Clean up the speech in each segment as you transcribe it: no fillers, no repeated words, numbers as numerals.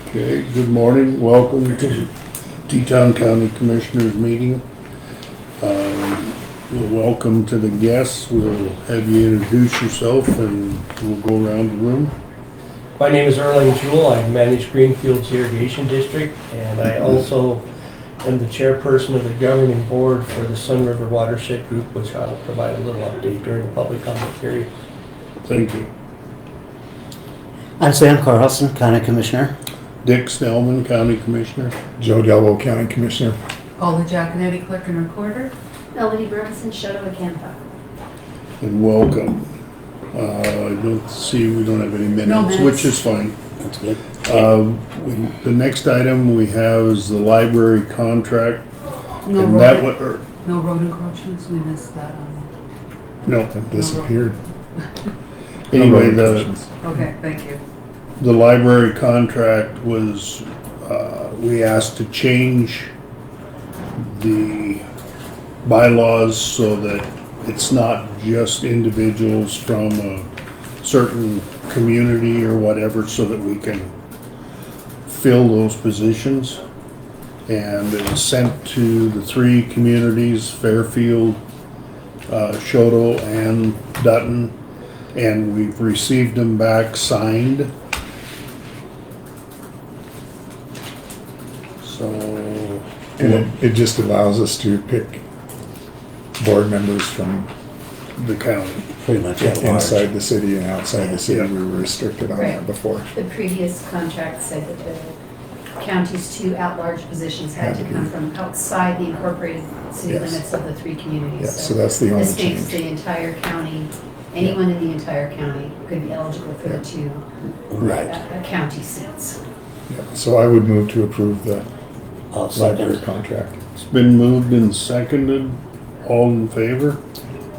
Okay, good morning. Welcome to Teton County Commissioners meeting. Welcome to the guests. We'll have you introduce yourself and we'll go around the room. My name is Erling Jewell. I manage Greenfield's Irrigation District, and I also am the chairperson of the governing board for the Sun River Watershed Group, which I'll provide a little update during the public comment period. Thank you. I'm Sam Carlson, County Commissioner. Dick Snellman, County Commissioner. Dellwo, County Commissioner. Paula, Jaconetty, Clerk and Recorder. Melody Burnson, Choteau and Campa. And welcome. I don't see, we don't have any minutes, No minutes. which is fine. That's good. The next item we have is the library contract. No And road, that one, no road encroachments, we missed that. no, That disappeared. anyway, No the, questions. Okay, thank you. the library contract was, we asked to change the bylaws so that it's not just individuals from a certain community or whatever, so that we can fill those positions. And it was sent to the three communities, Fairfield, Choteau, and Dutton, and we've received them back signed. So, And it just allows us to pick board members from the county. Pretty much at large. inside the city and outside the city. Yeah. We were restricted on Right. that before. The previous contract said that the county's two at-large positions had to come from outside the incorporated city Yes. limits of the three communities. Yeah, so that's the only This makes change. the entire county, anyone in the entire county could be eligible for the two Right. county seats. Yeah. So I would move to approve the I'll library second. contract. It's been moved and seconded. All in favor?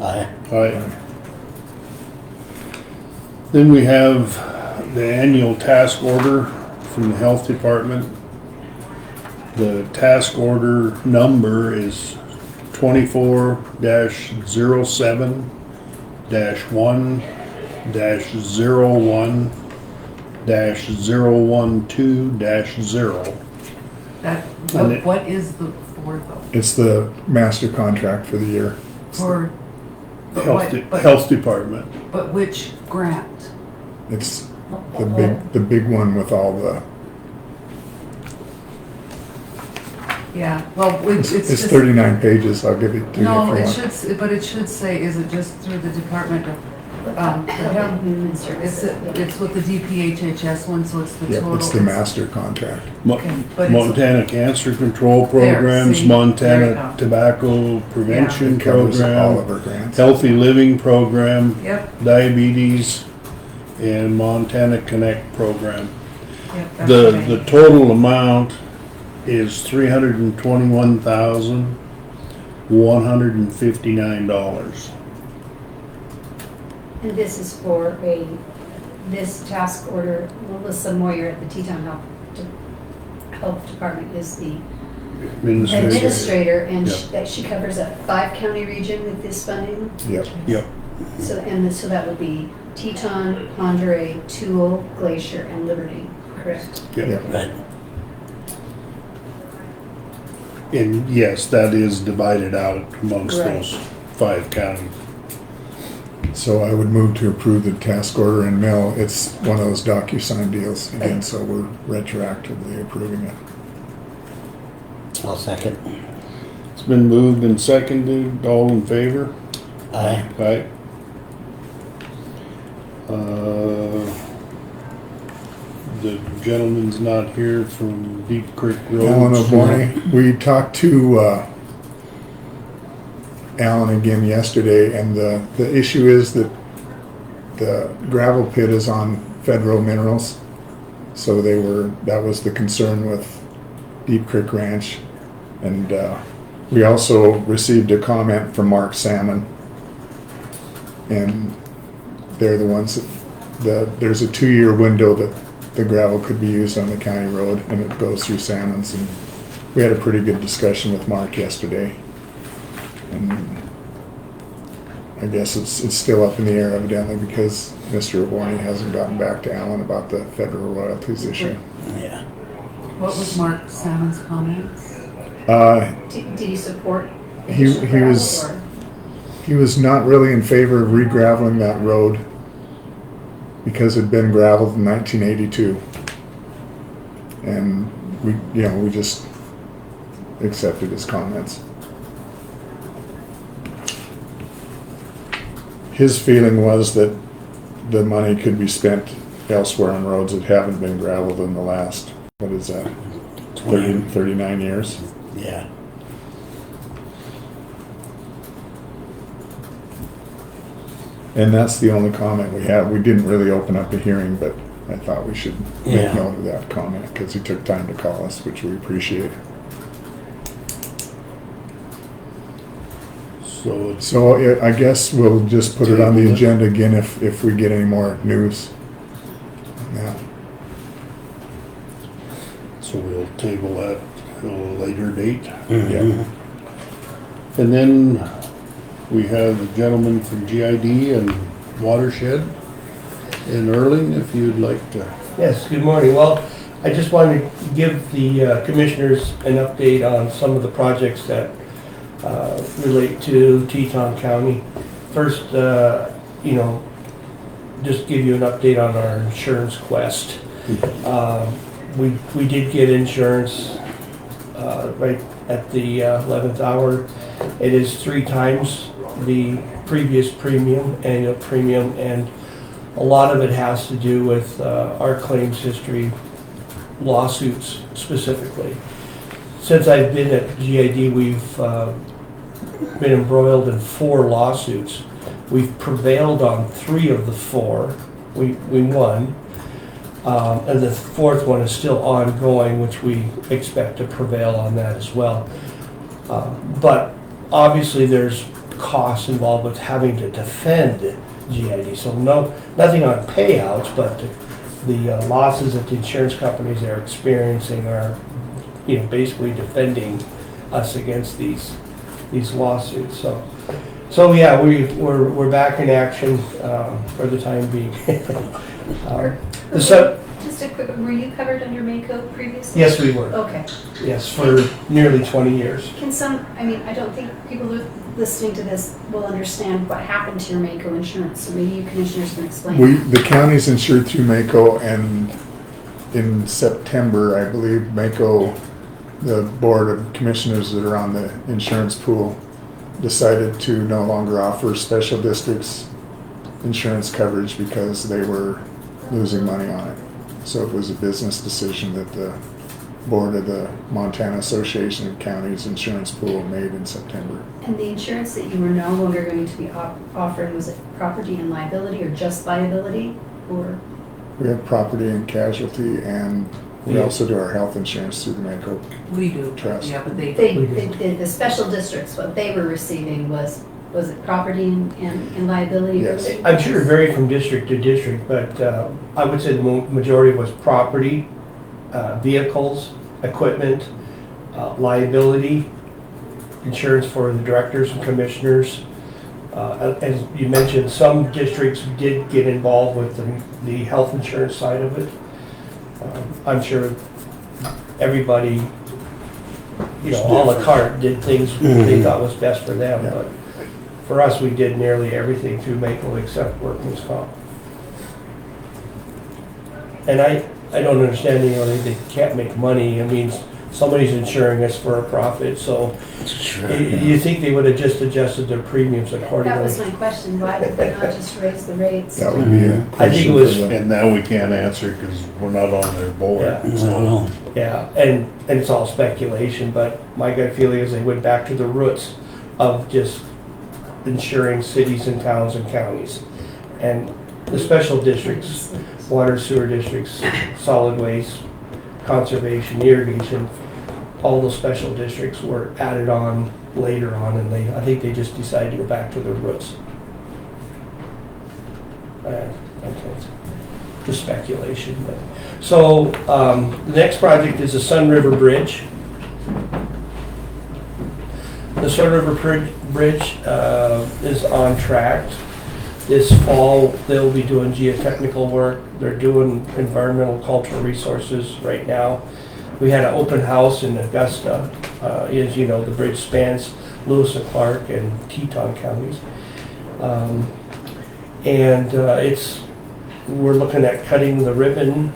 Aye. Aye. Then we have the annual task order from the health department. The task order number is 24-07-1-01-012-0. That, And it- what is the for though? It's the master contract for the year. For, but Health, what, but, health department. but which grant? It's the big one with all the, Yeah, well, it's it's just. 39 pages. I'll give it to you No, if you it want. should, but it should say, is it just through the Department of, The Health and Human Services. it's with the DPHHS one, so it's the Yeah, total. it's the master contract. Okay, but it's- Montana Cancer Control Programs, see, there you Montana go. Tobacco Prevention It covers all Program, of our grants. Healthy Living Program, Yep, Diabetes, and Montana Connect Program. yep. that's what I The need. total amount is $321,159. And this is for this task order, Melissa Moyer at the Teton Health Department is the administrator, and Yep. that she covers a 5-county region with this funding. Yep. Yep. So that would be Teton, Ponderay, Toole, Glacier, and Liberty, correct? Yep. Right. And yes, that is divided out amongst Right. those 5 counties. So I would move to approve the task order and mail. It's one of those DocuSign deals again, so we're retroactively approving it. I'll second. It's been moved and seconded. All in favor? Aye. Aye. The gentleman's not here from Deep Creek Road. Alan O'Borney, we talked to Alan again yesterday, and the issue is that the gravel pit is on federal minerals. So that was the concern with Deep Creek Ranch. And we also received a comment from Mark Salmon. And they're the ones that, there's a 2-year window that the gravel could be used on the county road, and it goes through Salmon's. And we had a pretty good discussion with Mark yesterday. And I guess it's still up in the air evidently because Mr. Warney hasn't gotten back to Alan about the federal royalties issue. Yeah. What was Mark Salmon's comments? Did he support? He additional gravel, was- or- He was not really in favor of re-graveling that road because it had been gravelled in 1982. And we just accepted his comments. His feeling was that the money could be spent elsewhere on roads that haven't been gravelled in the last, what is that, 39 years? Yeah. And that's the only comment we have. We didn't really open up a hearing, but I thought we should make Yeah. note of that comment because he took time to call us, which we appreciate. So it's, So I guess we'll just put it on the Table it. agenda again if we get any more news. Yeah. so we'll table that at a later date. Mhm. And then we have a gentleman from GID and Watershed in Erling, if you'd like to. Yes, good morning. Well, I just wanted to give the commissioners an update on some of the projects that relate to Teton County. First, just give you an update on our insurance quest. We did get insurance right at the 11th hour. It is 3 times the previous premium, annual premium, and a lot of it has to do with our claims history, lawsuits specifically. Since I've been at GID, we've been embroiled in 4 lawsuits. We've prevailed on 3 of the 4. We won. And the 4th one is still ongoing, which we expect to prevail on that as well. But obviously there's costs involved with having to defend GID. So nothing on payouts, but the losses that the insurance companies are experiencing are, basically defending us against these lawsuits. So yeah, we're back in action for the time being. So Just a quick, were you covered under Mako previously? yes, we were. Okay. Yes, for nearly 20 years. I don't think people listening to this will understand what happened to your Mako insurance, so maybe you commissioners can explain. The county's insured through Mako, and in September, I believe, Mako, the board of commissioners that are on the insurance pool, decided to no longer offer special districts insurance coverage because they were losing money on it. So it was a business decision that the board of the Montana Association of Counties Insurance Pool made in September. And the insurance that you were no longer going to be offering, was it property and liability or just liability? Or We have property and casualty, and we Yeah. also do our health insurance through the Mako. We do. Trust. Yeah, but they. the special districts, what they were receiving was it property and liability? Yes. I'm sure it varied from district to district, but I would say the majority was property, vehicles, equipment, liability, insurance for the directors and commissioners. As you mentioned, some districts did get involved with the health insurance side of it. I'm sure everybody, a la carte, did things they thought was best for them, Yeah. but for us, we did nearly everything through Mako except workman's comp. And I don't understand, they can't make money. I mean, somebody's insuring us for a profit, so Sure. you think they would have just adjusted their premiums accordingly? That was my question, why did they not just raise the rates? That would be a I think it was- question for And now we can't answer because we're not on their board. Yeah. I don't know. Yeah, and it's all speculation, but my gut feeling is they went back to the roots of just insuring cities and towns and counties. And the special districts, water sewer districts, solid waste, conservation, irrigation, all those special districts were added on later on, and I think they just decided to go back to their roots. Okay, it's just speculation, but. So, the next project is the Sun River Bridge. The Sun River Bridge is on track. This fall, they'll be doing geotechnical work. They're doing environmental cultural resources right now. We had an open house in Augusta. As you know, the bridge spans Lewis and Clark and Teton counties. We're looking at cutting the ribbon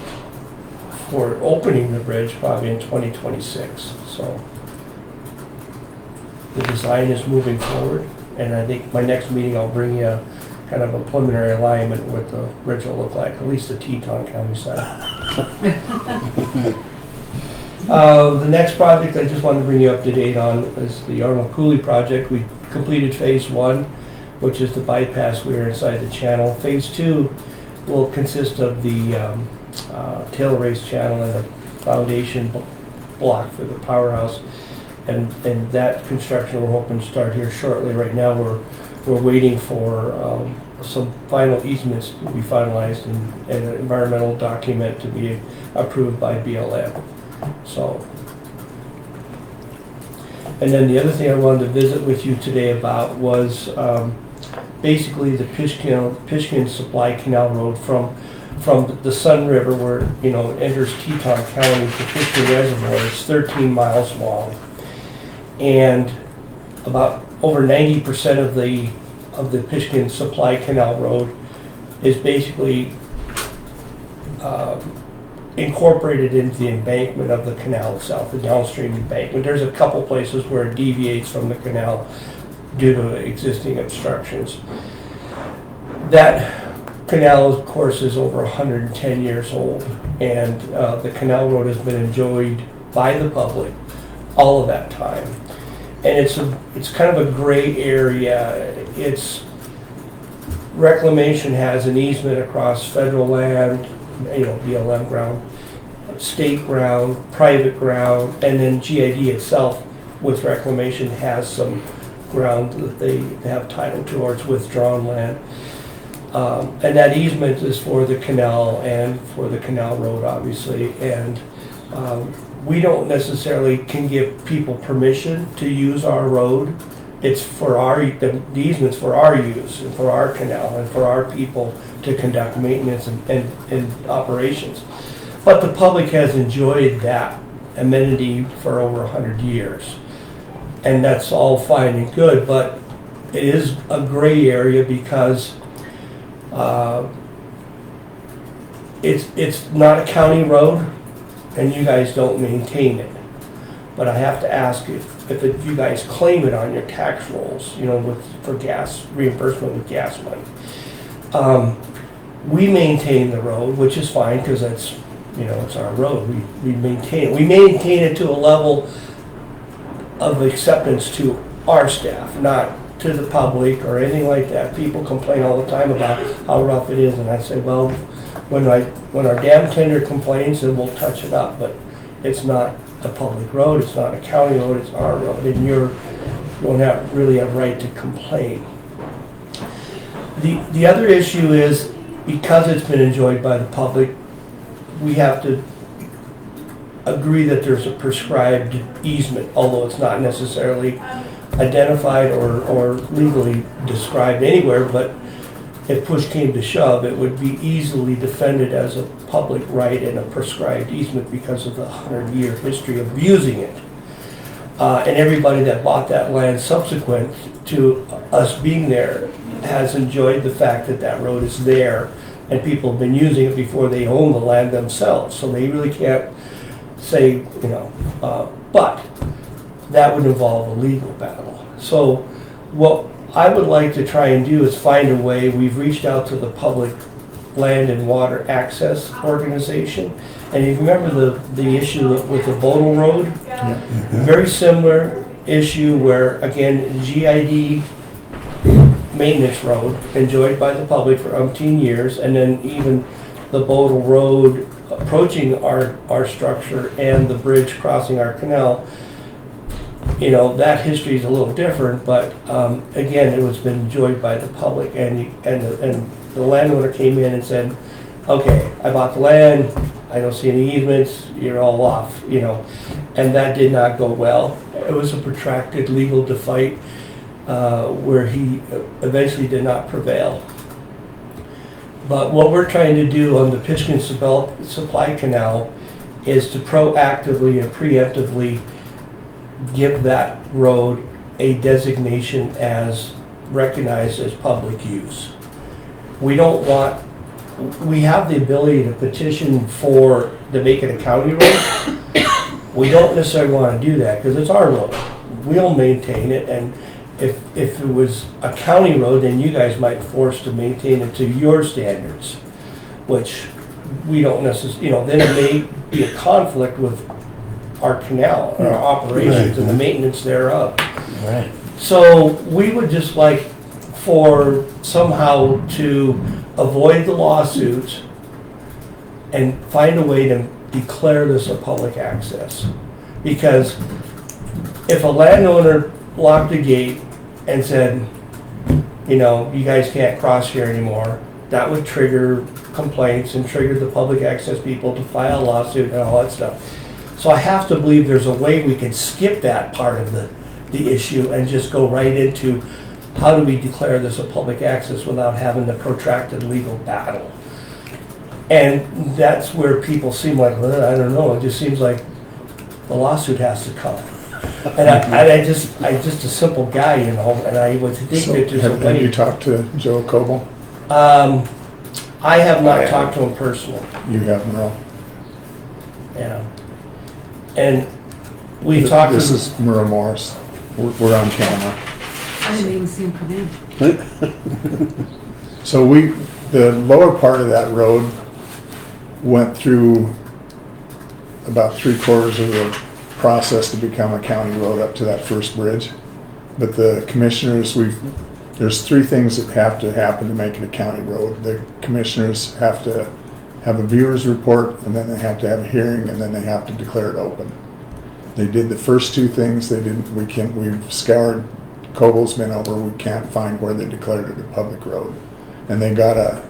for opening the bridge probably in 2026. So the design is moving forward, and I think my next meeting I'll bring you kind of a preliminary alignment of what the bridge will look like, at least the Teton County side. The next project I just wanted to bring you up to date on is the Arnold Cooley project. We completed phase 1, which is the bypass weir inside the channel. Phase 2 will consist of the tail race channel and a foundation block for the powerhouse. And that construction we're hoping to start here shortly. Right now we're waiting for some final easements to be finalized and an environmental document to be approved by BLM. So, and then the other thing I wanted to visit with you today about was basically the Pishkin Supply Canal Road from the Sun River, where it enters Teton County to Pishkin Reservoir. It's 13 miles long, and about over 90% of the Pishkin Supply Canal Road is basically incorporated into the embankment of the canal itself, the downstream embankment. There's a couple places where it deviates from the canal due to existing obstructions. That canal, of course, is over 110 years old, and the canal road has been enjoyed by the public all of that time. And it's kind of a gray area. Reclamation has an easement across federal land, BLM ground, state ground, private ground, and then GID itself with reclamation has some ground that they have title towards withdrawn land. And that easement is for the canal and for the canal road, obviously. And we don't necessarily can give people permission to use our road. It's for the easement's for our use and for our canal and for our people to conduct maintenance and operations. But the public has enjoyed that amenity for over 100 years. And that's all fine and good, but it is a gray area because it's not a county road and you guys don't maintain it. But I have to ask if you guys claim it on your tax rolls, for gas reimbursement with gas money. We maintain the road, which is fine because that's, it's our road. We maintain it. We maintain it to a level of acceptance to our staff, not to the public or anything like that. People complain all the time about how rough it is, and I say, well, when our dam tender complains, then we'll touch it up. But it's not a public road, it's not a county road, it's our road, and you don't really have right to complain. The other issue is, because it's been enjoyed by the public, we have to agree that there's a prescribed easement, although it's not necessarily identified or legally described anywhere, but if push came to shove, it would be easily defended as a public right and a prescribed easement because of the 100-year history of using it. And everybody that bought that land subsequent to us being there has enjoyed the fact that that road is there, and people have been using it before they own the land themselves. So they really can't say, but that would involve a legal battle. So what I would like to try and do is find a way. We've reached out to the Public Land and Water Access Organization, and you remember the issue with the Bodle Road? Yeah. Very similar issue where, again, GID maintenance road enjoyed by the public for umpteen years, and then even the Bodle Road approaching our structure and the bridge crossing our canal. That history is a little different, but again, it was been enjoyed by the public, and the landowner came in and said, okay, I bought the land, I don't see any easements, you're all off, and that did not go well. it was a protracted legal fight where he eventually did not prevail. But what we're trying to do on the Pitchkin Supply Canal is to proactively and preemptively give that road a designation as recognized as public use. We don't want, we have the ability to petition to make it a county road. We don't necessarily want to do that because it's our road. We'll maintain it, and if it was a county road, then you guys might be forced to maintain it to your standards, which we don't necessarily, then it may be a conflict with our canal, our operations and the maintenance thereof. Right. So we would just like for somehow to avoid the lawsuits and find a way to declare this a public access. Because if a landowner locked a gate and said, you guys can't cross here anymore, that would trigger complaints and trigger the public access people to file a lawsuit and all that stuff. So I have to believe there's a way we can skip that part of the issue and just go right into how do we declare this a public access without having the protracted legal battle. And that's where people seem like, well, I don't know, it just seems like the lawsuit has to come. And I'm just a simple guy, and I would think So that there's a have way. you talked to Joe Coble? I have not talked to him personally, You have, no. And we've talked to. This is Merle Morris. We're on camera. I didn't even see him come in. So the lower part of that road went through about 3/4 of the process to become a county road up to that first bridge. But the commissioners, there's 3 things that have to happen to make it a county road. The commissioners have to have a viewer's report, and then they have to have a hearing, and then they have to declare it open. They did the first 2 things. We've scoured, Coble's been over, we can't find where they declared it a public road. And they got a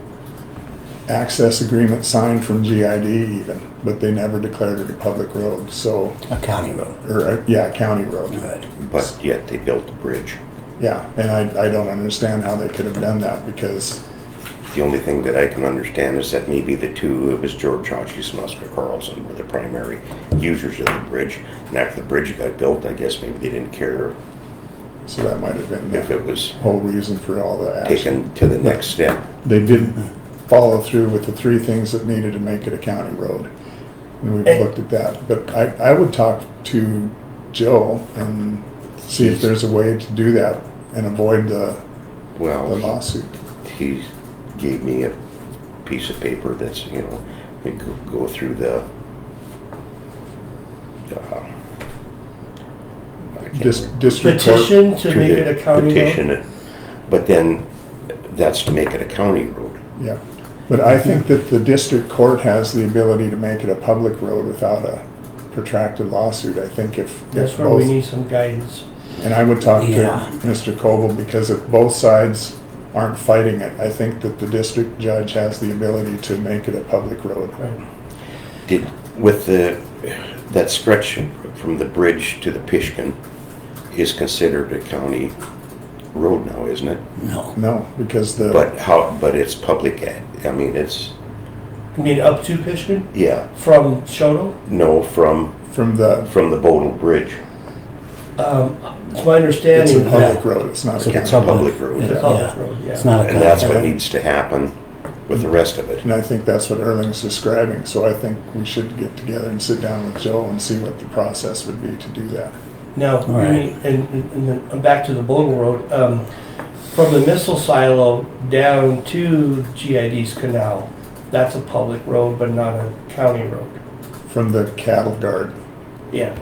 access agreement signed from GID even, but they never declared it a public road, so. A county road. A county road. Good. But yet they built the bridge. Yeah, and I don't understand how they could have done that, because The only thing that I can understand is that maybe the two, it was George Smusker Carlson, were the primary users of the bridge. And after the bridge got built, I guess maybe they didn't care so that might have been if the it was whole reason for all the action. taken to the next step. They didn't follow through with the 3 things that needed to make it a county road. And we've looked at that, but I would talk to Joe and see if there's a way to do that and avoid the Well, lawsuit. he gave me a piece of paper that's, we go through the, I can't remember. District court. Petition to make it a county petition road? it, but then that's to make it a county road. Yeah, but I think that the district court has the ability to make it a public road without a protracted lawsuit. I think if That's where we both, need some guidance. and I would talk Yeah. to Mr. Coble, because if both sides aren't fighting it, I think that the district judge has the ability to make it a public road. Right. With that stretch from the bridge to the Pitchkin is considered a county road now, isn't it? No. No, because the, But it's public, it's, You mean up to Pitchkin yeah, from Choteau? no, from from the, the Bodle Bridge. It's my it's understanding a that public road, it's not It's a a It's county. a public road. it's a Yeah. public road, It's yeah. not a And that's what county. needs to happen with the rest of it. And I think that's what Erling's describing, so I think we should get together and sit down with Joe and see what the process would be to do that. Now, All right. and then back to the Bogle Road, from the missile silo down to GID's canal, that's a public road, but not a county road. From the cattle guard. Yeah.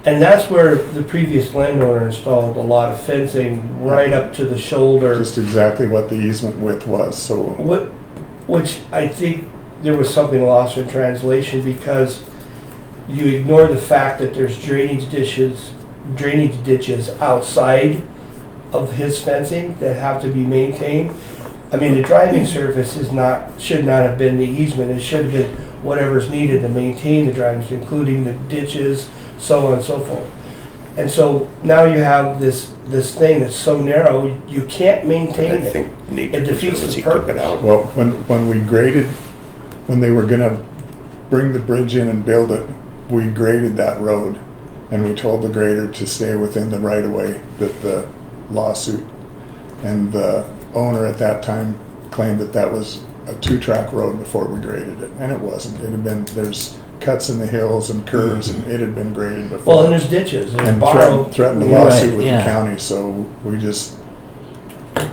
And that's where the previous landowner installed a lot of fencing right up to the shoulder. Just exactly what the easement width was, so. Which I think there was something lost in translation because you ignore the fact that there's drainage ditches outside of his fencing that have to be maintained. I mean, the driving surface should not have been the easement. It should have been whatever's needed to maintain the driving, including the ditches, so on and so forth. And so now you have this thing that's so narrow, you can't maintain I it. think Nature It defeats the Conservancy took it purpose. out. Well, when we graded, when they were gonna bring the bridge in and build it, we graded that road. And we told the grader to stay within the right of way that the lawsuit. And the owner at that time claimed that that was a 2-track road before we graded it. And it wasn't. It had been, there's cuts in the hills and curves and it had been graded before. Well, and there's ditches, there's And borrowed. threatened a You're lawsuit right, with yeah. the county, so we just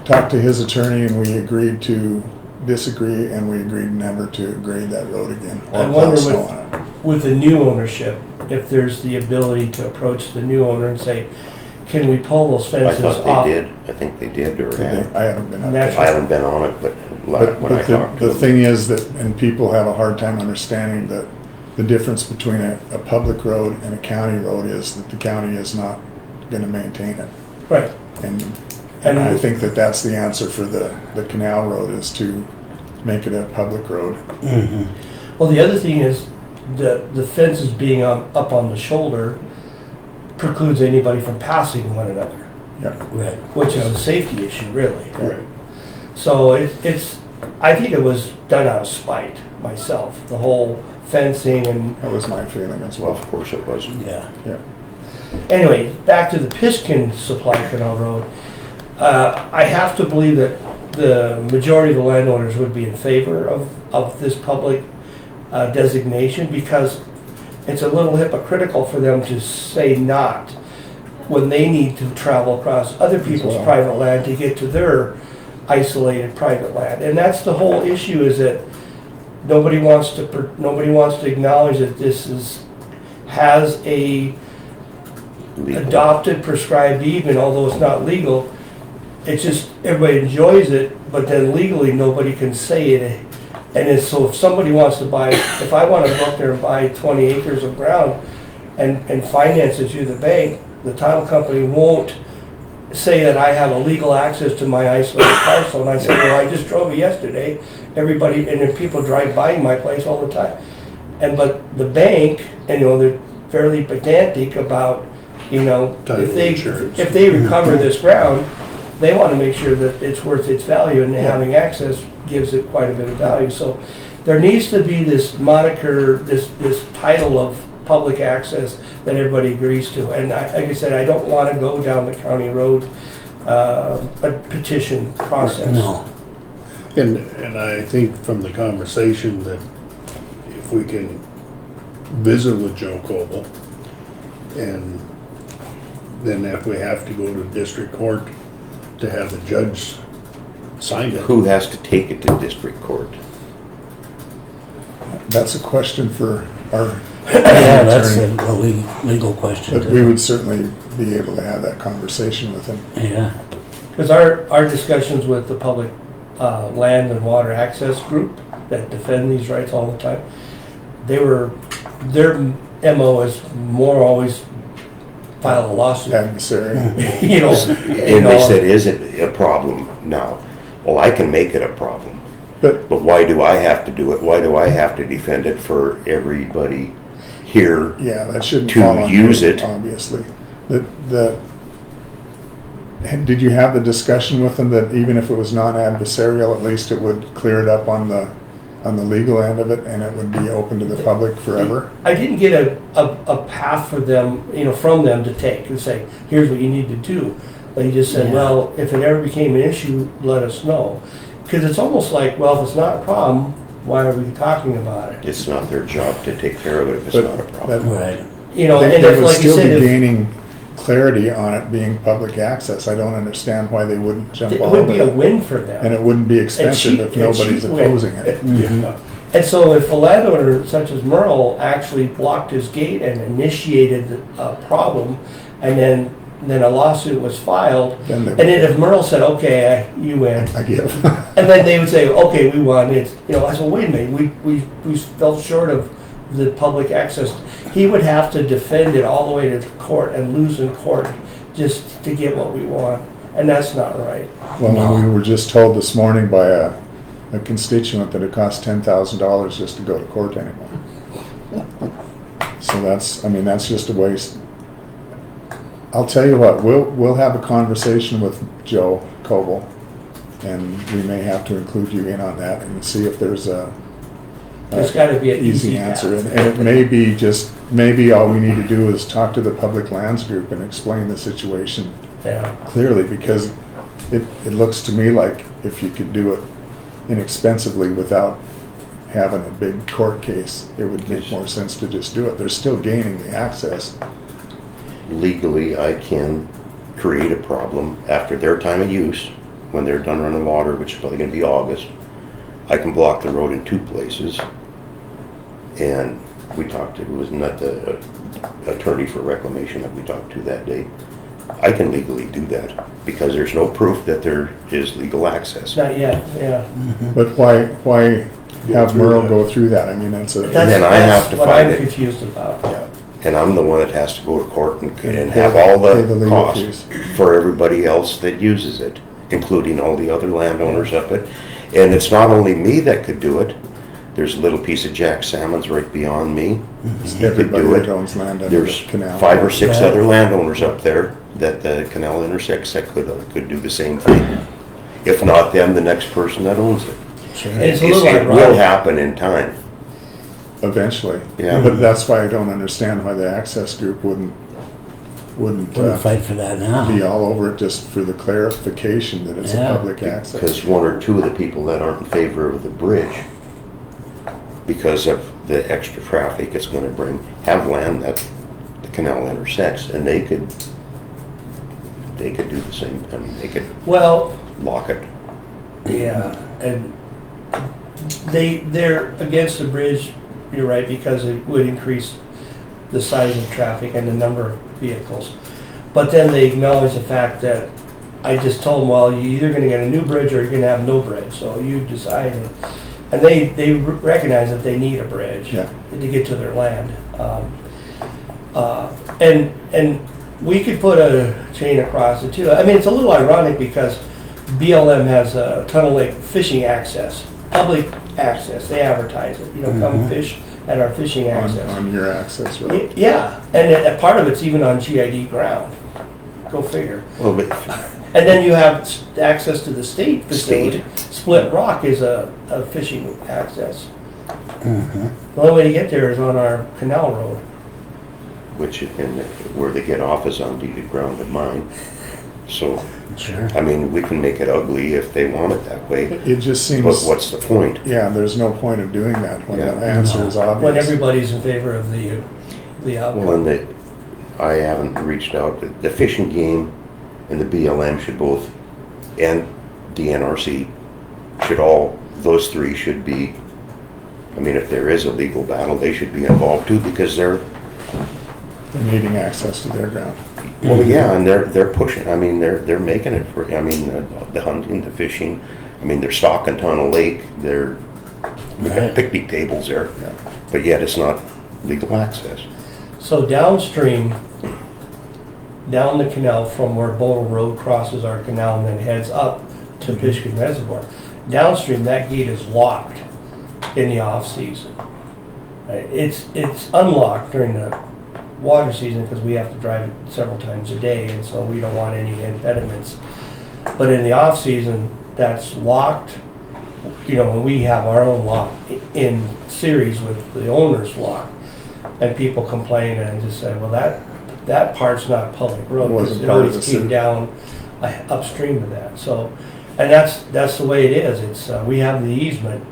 talked to his attorney and we agreed to disagree and we agreed never to grade that road again. or I plow wonder snow on it. with the new ownership, if there's the ability to approach the new owner and say, can we pull those I fences thought off? they did. I think they did, or I haven't been up That's- there. I haven't been on it, but when I But talked to the them. thing is that, and people have a hard time understanding that the difference between a public road and a county road is that the county is not gonna maintain it. Right. And And- I think that that's the answer for the canal road is to make it a public road. Well, the other thing is, the fences being up on the shoulder precludes anybody from passing one another, Yeah. Right. which is a safety issue, really. Right. So I think it was done out of spite, myself, the whole fencing and, That was my feeling as Well, well. of course it was. Yeah. Yeah. anyway, back to the Pishkin Supply Canal Road. I have to believe that the majority of the landowners would be in favor of this public designation, because it's a little hypocritical for them to say not when they need to travel across other people's well. private land to get to their isolated private land. And that's the whole issue, is that nobody wants to acknowledge that this has a Legal. adopted prescribed easement, although it's not legal. It's just, everybody enjoys it, but then legally, nobody can say it. And it's, so if somebody wants to buy, if I want to go up there and buy 20 acres of ground and finance it through the bank, the title company won't say that I have a legal access to my isolated parcel. And I say, well, I just drove it yesterday. Everybody, and then people drive by my place all the time. But the bank, and they're fairly pedantic about, Title insurance. if they recover this ground, they want to make sure that it's worth its value, and having access gives it quite a bit of value. So there needs to be this moniker, this title of public access that everybody agrees to. And like I said, I don't want to go down the county road a petition process. No. And I think from the conversation that if we can visit with Joe Coble, and then if we have to go to district court to have the judge sign it. Who has to take it to district court? That's a question for our Yeah, that's attorney. a legal question. But we would certainly be able to have that conversation with him. Yeah. Because our discussions with the public land and water access group that defend these rights all the time, their MO is more always file a lawsuit. Adversary. And they said, is it a problem now? Well, I can make it a problem. But But why do I have to do it? Why do I have to defend it for everybody here? yeah, that shouldn't To fall on use you, it. obviously. Did you have the discussion with them that even if it was non-adversarial, at least it would clear it up on the legal end of it and it would be open to the public forever? I didn't get a path for them, from them to take and say, here's what you need to do. They just said, Yeah. well, if it ever became an issue, let us know. Because it's almost like, well, if it's not a problem, why are we talking about it? It's not their job to take care of it if it's But not a problem. Right. And They if, would like you still said, be if, gaining clarity on it being public access. I don't understand why they wouldn't jump it all would be a over it. win for them. And it wouldn't be expensive cheap- if and nobody's cheap win. opposing it. Yeah. And so if a landowner such as Merle actually blocked his gate and initiated a problem, and then a lawsuit was filed, Then they and then if Merle said, okay, you win, I give. and then they would say, okay, we won, I said, wait a minute, we fell short of the public access. He would have to defend it all the way to court and lose in court just to get what we want, and that's not right. Well, when we were just told this morning by a constituent that it costs $10,000 just to go to court anymore. So that's just a waste. I'll tell you what, we'll have a conversation with Joe Coble, and we may have to include you in on that and see if there's There's gotta be an easy answer. path. And it may be just, maybe all we need to do is talk to the public lands group and explain the situation Yeah, clearly, because it looks to me like if you could do it inexpensively without having a big court case, it would make more sense to just do it. They're still gaining the access. Legally, I can create a problem after their time of use, when they're done running water, which is probably gonna be August. I can block the road in 2 places. And we talked to, wasn't that the attorney for reclamation that we talked to that day? I can legally do that, because there's no proof that there is legal access. not yet, yeah. But why have Merle go through that? I mean, that's a. then I have to What find I'm it. confused about. Yeah. And I'm the one that has to go to court and And have pay all the the legal costs fees. for everybody else that uses it, including all the other landowners up it. And it's not only me that could do it. There's a little piece of Jack Salmon's right beyond me. He could Everybody do that it. owns land under There's the canal. 5 or 6 Yeah. other landowners up there that the canal intersects that could do the same thing. If not them, the next person that owns it. Sure. It's a little It will ironic. happen in time. Eventually. Yeah. But that's why I don't understand why the access group wouldn't Wouldn't fight for that be now. all over it just for the clarification that it's a Yeah. public access. Because 1 or 2 of the people that aren't in favor of the bridge, because of the extra traffic it's gonna bring, have land that the canal intersects, and they could do the same, I mean, they could Well, lock it. yeah, and they're against the bridge, you're right, because it would increase the size of traffic and the number of vehicles. But then they acknowledge the fact that, I just told them, well, you're either gonna get a new bridge or you're gonna have no bridge, so you decide. And they recognize that they need a bridge Yeah. to get to their land. And we could put a chain across it too. I mean, it's a little ironic because BLM has a Tunnel Lake fishing access, public access. They advertise it, come fish at our fishing access. On your access road. Yeah, and part of it's even on GID ground. Go figure. Well, but And then you have access to the state facility. Split Rock is a fishing access. Mhm. The only way to get there is on our canal road. which, and where they get off is on deeded ground of mine. So, Sure. I mean, we can make it ugly if they want it that way, It just but seems, what's the point? yeah, there's no point of doing that when the Yeah. answer is When obvious. everybody's in favor of the Well, outcome. and I haven't reached out, the Fish and Game and the BLM should both, and the NRC, those 3 should be, I mean, if there is a legal battle, they should be involved too, because they're, They're needing access to their ground. well, yeah, and they're pushing, I mean, they're making it for, I mean, the hunting, the fishing, I mean, they're stocking Tunnel Lake, we got Right. picnic tables there, but yet it's not legal access. So downstream, down the canal from where Bowl Road crosses our canal and then heads up to Fishkin Reservoir. Downstream, that gate is locked in the off-season. It's unlocked during the water season because we have to drive it several times a day, and so we don't want any impediments. But in the off-season, that's locked, and we have our own lock in series with the owner's lock. And people complain and just say, well, that part's not public road, Wasn't because it part of always the came city. down upstream of that, so, and that's the way it is, it's, we have the easement,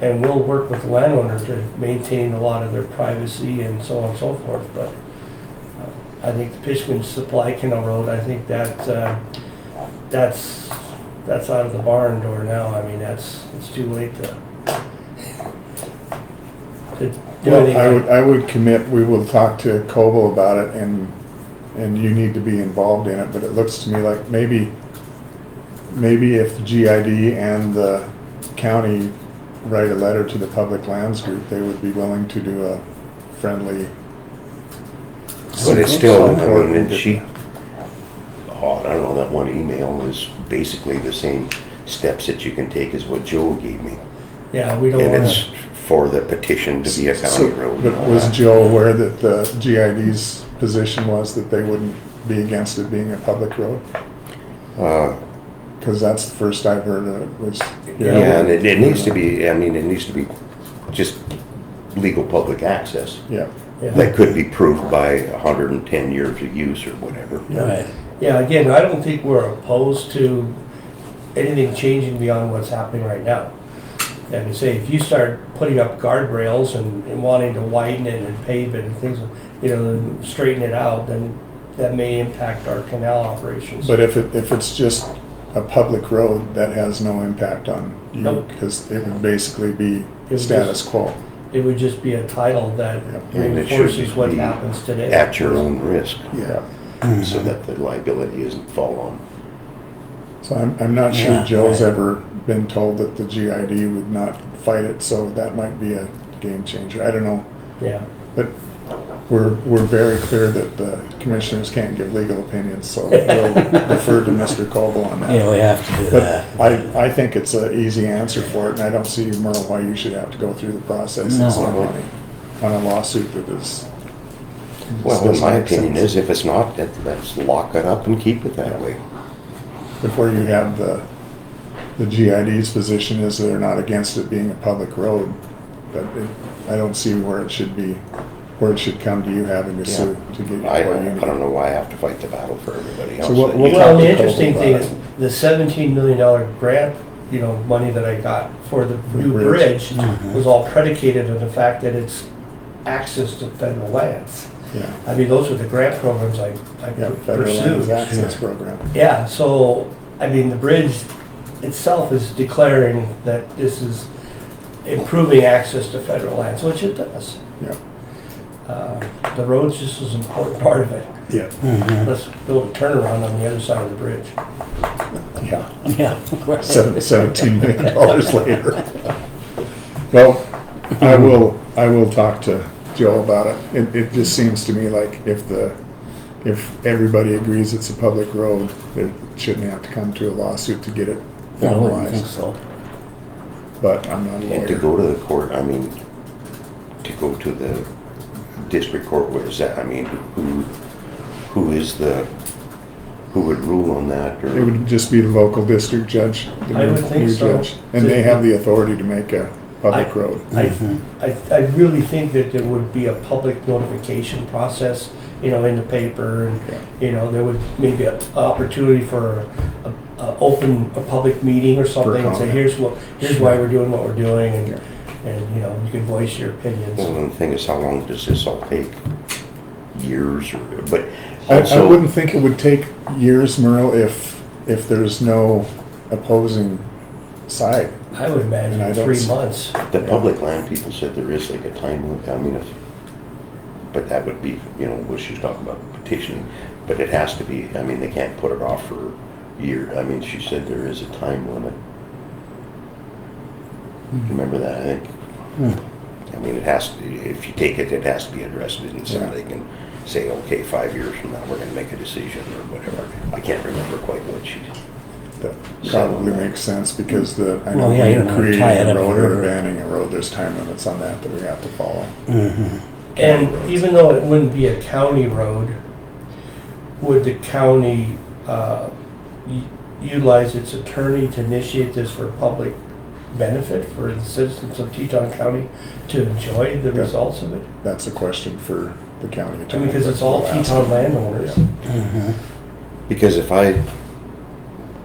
and we'll work with the landowner to maintain a lot of their privacy and so on and so forth, but I think the Fishman Supply Canal Road, I think that's out of the barn door now, I mean, it's too late to do Well, anything. I would commit, we will talk to Coble about it and you need to be involved in it, but it looks to me like maybe if GID and the county write a letter to the public lands group, they would be willing to do a friendly. But it's still, I support mean, and and I don't know, that one email is basically the same steps that you can take as what Joe gave me. Yeah, we don't And wanna. it's for the petition to be a So, county road. but and all was that. Joe aware that the GID's position was that they wouldn't be against it being a public road? Because that's the first I've heard of it was. Yeah, and it needs to be, I mean, it needs to be just legal public access. Yeah, That could be proved by 110 years of use or whatever. Right. Yeah, again, I don't think we're opposed to anything changing beyond what's happening right now. Like I say, if you start putting up guardrails and wanting to widen it and pave it and things, and straighten it out, then that may impact our canal operations. but if it's just a public road, that has no impact on you, Nope. because it would basically be would status quo. It would just be a title that And it should reinforces what be happens today. At your own risk, Yeah. so that the liability isn't fall on. So I'm not sure Yeah, Joe's right. ever been told that the GID would not fight it, so that might be a game changer. I don't know. Yeah. But we're very clear that the commissioners can't give legal opinions, so we'll defer to Mr. Coble on that. Yeah, we have to do But that. I think it's an easy answer for it, and I don't see, Merle, why you should have to go through the process No. and spend money on a lawsuit that is. Well, doesn't my make opinion sense. is if it's not, let's lock it up and keep it that way. Before you have the GID's position is they're not against it being a public road, but I don't see where it should be, where it should come to you having to sue to get. I don't know why I have to fight the battle for everybody else. So we'll that talk you- Well, to the Coble interesting about thing it. is the $17 million grant, money that I got for the new bridge. bridge was all predicated on the fact that it's access to federal lands. Yeah, I mean, those are the grant programs I yeah, federal lands pursued. access program. Yeah, so, I mean, the bridge itself is declaring that this is improving access to federal lands, which it does. Yeah, The road's just as important part of it. Yeah. Let's build a turnaround on the other side of the bridge. yeah. Yeah. $17 million later. Well, I will talk to Joe about it. It just seems to me like if everybody agrees it's a public road, it shouldn't have to come to a lawsuit to get it I wouldn't think formalized. so. But I'm not a And to lawyer. go to the court, I mean, to go to the district court, what is that? I mean, who would rule on that? It Or would just be the local district judge. the I would new- think new so. judge. And they have the authority to make a public road. I really think that there would be a public notification process, in the paper, and, there would maybe an opportunity for a public meeting or something, and say, comment. here's why we're doing what we're doing, and you can voice your opinions. well, the thing is, how long does this all take? Years, but I also, wouldn't think it would take years, Merle, if there's no opposing side. I would And I imagine don't 3 s- months. the public land people said there is like a time limit. I mean, but that would be, what she's talking about petitioning. But it has to be. I mean, they can't put it off for years. I mean, she said there is a time limit. Remember that? I think. I mean, it has to. If you take it, it has to be addressed, and somebody can say, okay, 5 years from now, we're going to make a decision or whatever. I can't remember quite what she. That probably makes sense because I know Well, yeah, you don't when wanna you're tie creating it a up road or forever. abandoning a road, there's time limits on that we have to follow. And even though it wouldn't be a county road, would the county utilize its attorney to initiate this for public benefit for the citizens of Teton County to enjoy the results of it? That's a question for the county I mean, attorney. because it's all We'll ask Teton them. landowners. Yeah. Because if I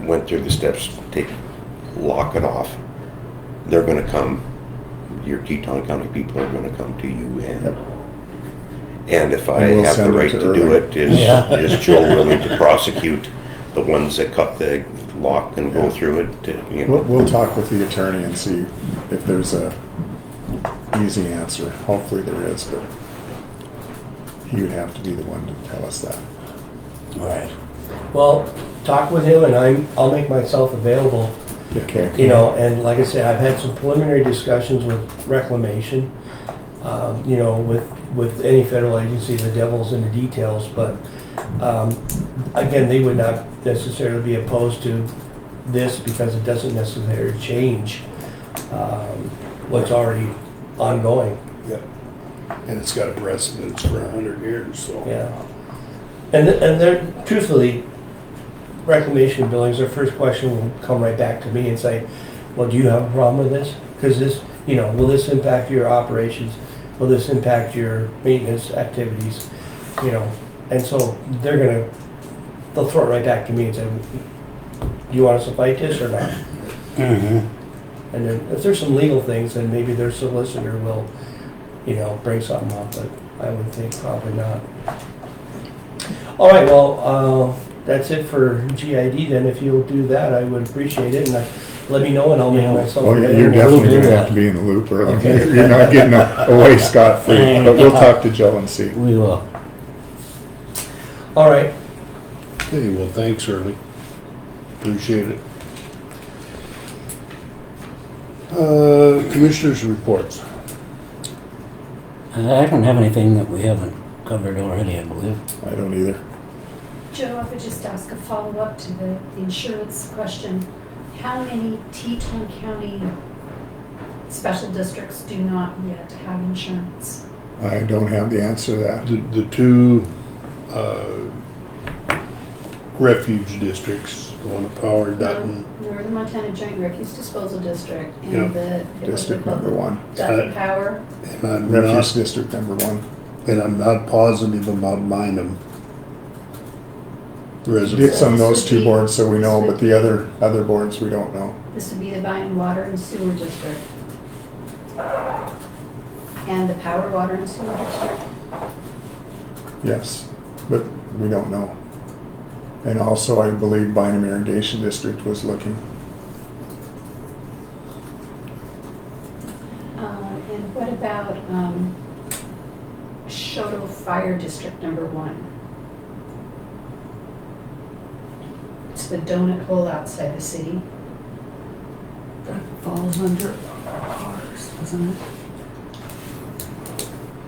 went through the steps, lock it off, they're going to come. Your Teton County people are going to come to you, and if I And we'll have the send it right to to do Irving. it, is Joe willing to prosecute the ones that cut the lock and go Yeah. through it? We'll talk with the attorney and see if there's a easy answer. Hopefully there is, but he would have to be the one to tell us that. Right. Well, talk with him and I'll make myself available, Okay. and like I said, I've had some preliminary discussions with Reclamation, with any federal agency, the devil's in the details, but, again, they would not necessarily be opposed to this because it doesn't necessarily change, what's already ongoing, Yeah. And it's got a precedence for 100 years, so. yeah. And they're, truthfully, reclamation buildings, their first question will come right back to me and say, well, do you have a problem with this? Because this, will this impact your operations? Will this impact your maintenance activities? And so they'll throw it right back to me and say, do you want us to fight this or not? Mhm. And then if there's some legal things, then maybe their solicitor will, bring something up, but I would think probably not. All right, well, that's it for GID then. If you'll do that, I would appreciate it, and let me know and I'll make myself Oh, you're available. definitely do gonna that. have to be in the loop, or Okay. you're not getting away scot-free, but we'll talk to Joe and see. We will. All right, Okay, well, thanks, Early. Appreciate it. Commissioners' reports. I don't have anything that we haven't covered already, I believe. I don't either. Joe, I would just ask a follow-up to the insurance question. How many Teton County special districts do not yet have insurance? I don't have the answer to that. The two refuge districts, the one at Power, Dutton. Northern Montana Joint Refuse Disposal District Yeah. and the. District number one, Dutton Power. And I'm refuse not, district number one. and I'm not positive about Bynum Reservoir. Dick's on those two boards, so we know, but the other boards, we don't know. This would be the Bynum Water and Sewer District. And the Power Water and Sewer District. Yes, but we don't know. And also, I believe Bynum Irrigation District was looking. And what about Choteau Fire District number 1? It's the donut hole outside the city. That falls under ours, doesn't it?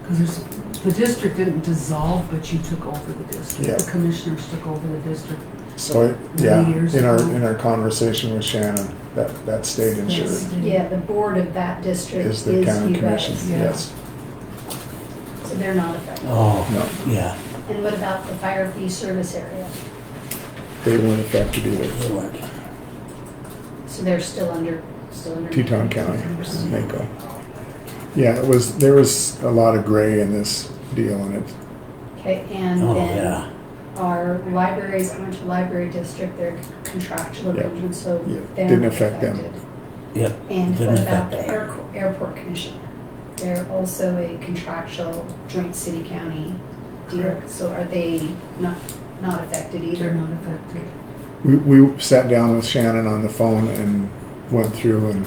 Because the district didn't dissolve, but you took over the district. Yeah. The commissioners took over the district. So, yeah, Many years in ago. our conversation with Shannon, that stayed insured. Yes. Yeah, the board of that district Is is the county you commission, guys. Yeah. yes. So they're not affected. Oh, No, yeah. And what about the fire fee service area? they weren't affected They either. weren't. So they're still under. Teton County, Mako. Yeah, there was a lot of gray in this deal, and it, Okay, and Oh, then yeah. our libraries, I went to library district, they're contractual Yep. arrangements, so Yep. they're Didn't not affect them. affected. Yep. And Didn't what about affect the them. airport commission? They're also a contractual joint city-county deal, so are they not affected They're either? not affected. we sat down with Shannon on the phone and went through and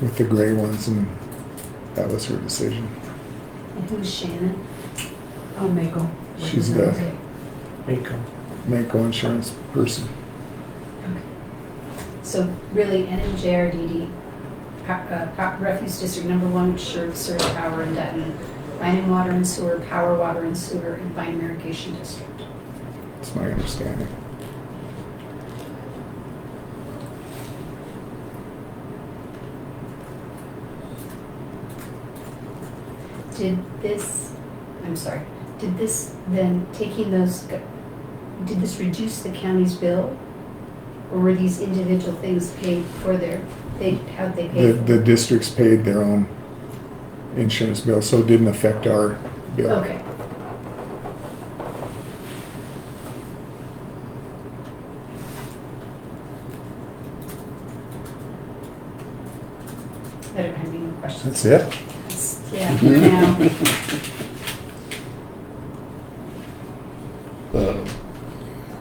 with the gray ones, and that was her decision. And who's Shannon? Oh, Mako. She's the Okay. income. Mako insurance person. So really, NMJRDD, Refuse District number 1, which serves Surrey Power and Dutton, Bynum Water and Sewer, Power Water and Sewer, and Bynum Irrigation District. That's my understanding. Did this then, did this reduce the county's bill? Or were these individual things paid for how'd they pay for The them? districts paid their own insurance bill, so it didn't affect our bill. Okay. I don't have any more questions. That's it? Yeah, now,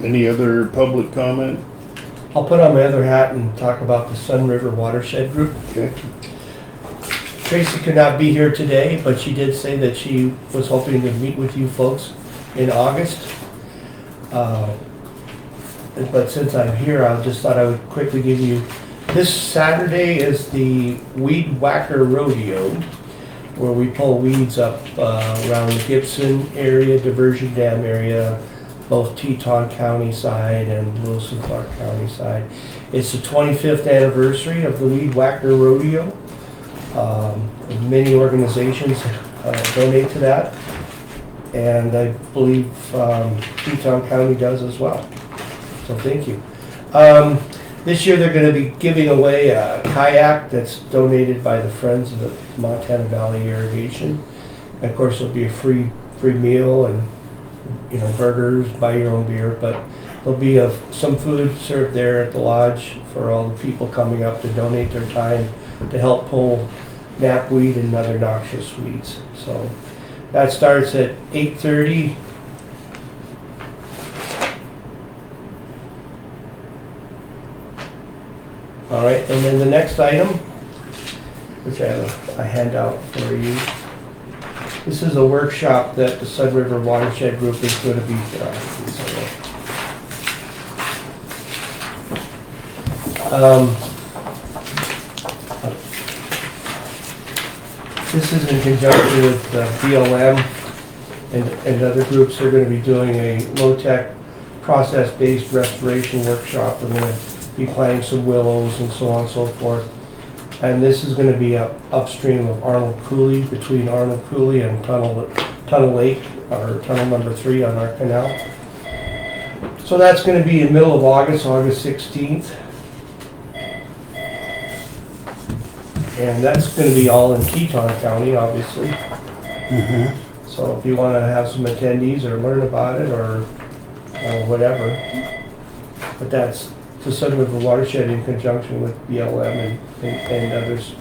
Any other public comment? I'll put on my other hat and talk about the Sun River Watershed Group. Okay. Tracy could not be here today, but she did say that she was hoping to meet with you folks in August. But since I'm here, I just thought I would quickly give you, this Saturday is the Weed Whacker Rodeo, where we pull weeds up around the Gibson area, Diversion Dam area, both Teton County side and Lewis and Clark County side. It's the 25th anniversary of the Weed Whacker Rodeo. Many organizations donate to that. and I believe Teton County does as well. So thank you. This year they're going to be giving away a kayak that's donated by the Friends of the Montana Valley Irrigation. And of course, it'll be a free meal and, you know, burgers, buy your own beer, but there'll be some food served there at the lodge for all the people coming up to donate their time to help pull knapweed and other noxious weeds. So that starts at 8:30. All right, and then the next item, which I have a handout for you. This is a workshop that the Sun River Watershed Group is going to be. This is in conjunction with BLM and other groups. They're going to be doing a low-tech, process-based restoration workshop. We're going to be planting some willows and so on and so forth. And this is going to be upstream of Arnold Coulee, between Arnold Coulee and Tunnel Lake, or Tunnel number 3 on our canal. So that's going to be in the middle of August, August 16th. And that's going to be all in Teton County, obviously. So if you want to have some attendees or learn about it or whatever. But that's the Sun River Watershed in conjunction with BLM and others.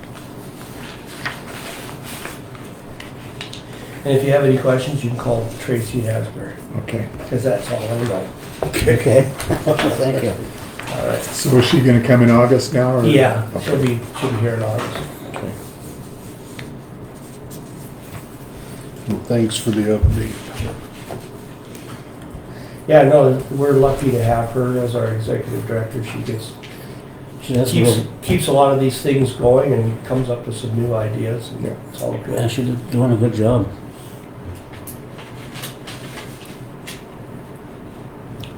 And if you have any questions, you can call Tracy Asbury, Okay. because that's all I know. Okay, thank you. All right. So is she gonna come in August now, or? Yeah, Okay. she'll be here in August. Okay. Well, thanks for the update. Yeah, no, we're lucky to have her as our executive director. She keeps a lot of these things going and comes up with some new ideas, and Yeah. it's all Yeah, good. she's doing a good job.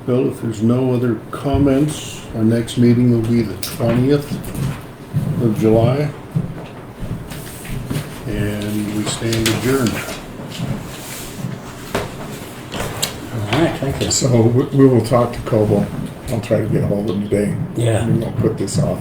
Well, if there's no other comments, our next meeting will be the 20th of July. And we stand adjourned. All right, thank you. So we will talk to Coble. I'll try to get a hold of him today. Yeah. We won't put this off.